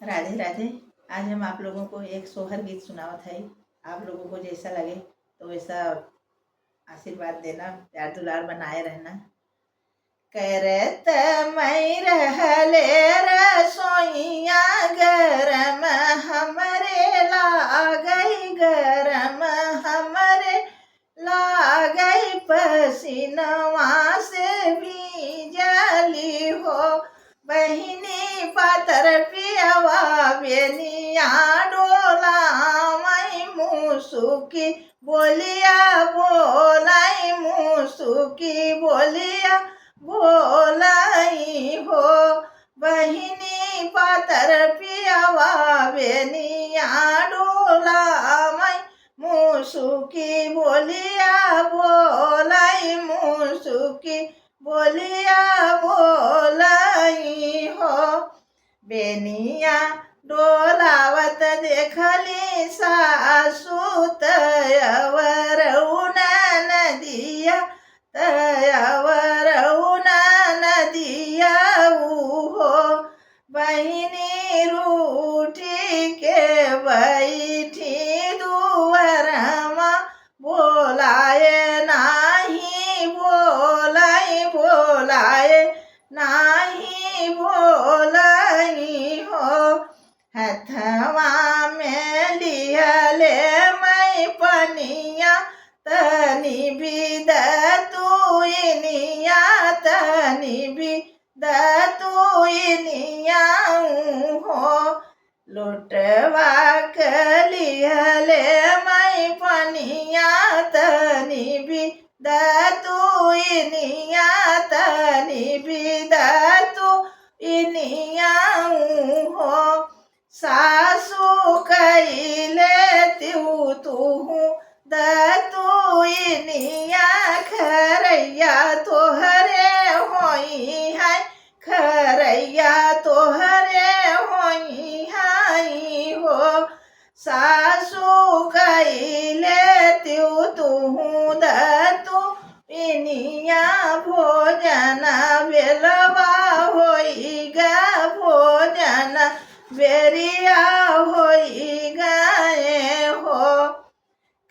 राधे राधे। आज हम आप लोगों को एक सोहर गीत सुनावत है। आप लोगों को जैसा लगे तो वैसा आशीर्वाद देना, प्यार दुलार बनाए रहना। करत मैं रहले रसोइया गरम हमरे लागई, गरम हमरे लागई, पसीनवा से भीजली हो बहिनी पातर पियवा बेनिया डोला मई मुसुकी बोलिया बोलाई, मुसुकी बोलिया बोलाई हो बहिनी पातर पियवा बेनिया डोला मई मुसुकी बोलिया बोलाई, मुसुकी बोलिया बोलाई हो। बेनिया डोलावत देखली सासू तयवर नदिया, तयवर नदिया हो बहिनी रूठी के बैठी दुवरमा बोलाए नाही, बोलाई बोलाए नाही बोलाई हो। हथवा में लिहले मैं पनिया तनी भी दतुइनिया, तनी भी दतुइनिया हो। लोटवा कलिहले मैं पनिया तनी भी दतुइनिया, तनी भी दतुइनिया हो। सासू कइले तिहु तुहु दतुइनिया, खरैया तोहरे होई है, खरैया तोहरे होई है हो। सासू कइले तिहु तुहु दतुइनिया, भोजन बेलवा होई गा, भोजन बेरिया होई गए हो।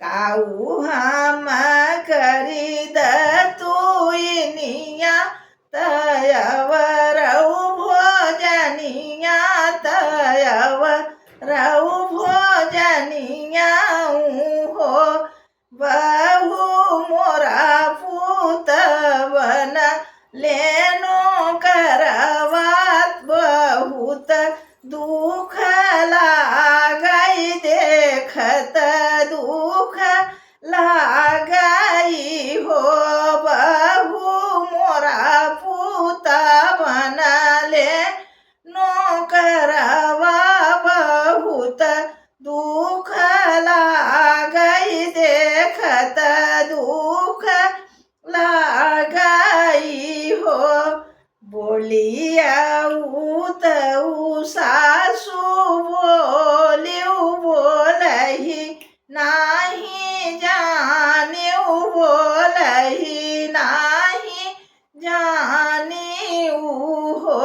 काऊ हम करी दतुइनिया तयवर भोजनिया, तयवर भोजनिया हो। बहु मोरा पूत बन लेनो करवात, बहुत दुख लागई देखत दुख लागई हो। बहु मोरा पूता बनले नौकरवा, बहुत दुख लागई देखत दुख लागई हो। बोलिया उतऊ सासू बोलिउ बोलही नाही जानिउ, बोलही नाही जानिउ हो।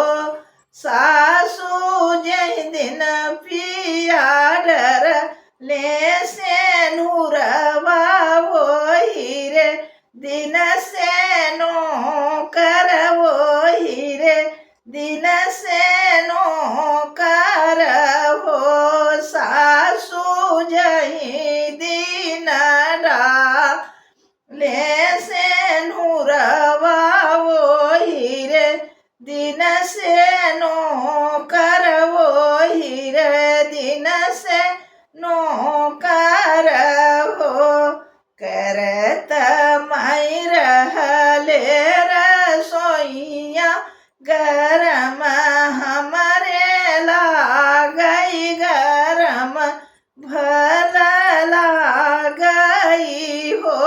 सासू जय दिन पिया डर ले से नूरवा वही रे दिन से नो करवो हीरे दिन से नो करवो। सासू जही दिन डाले से नूरवा वो हीरे दिन से नो करवो हीरे दिन से नो करवो। करत मैं रहले रसोइया गरम हमरे लागई, गरम भल लागई हो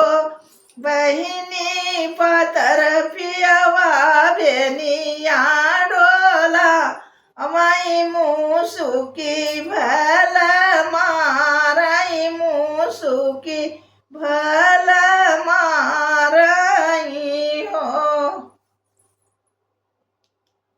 बहिनी पातर पियवा बेनिया डोला मई मुसुकी भल मारई, मुसुकी भल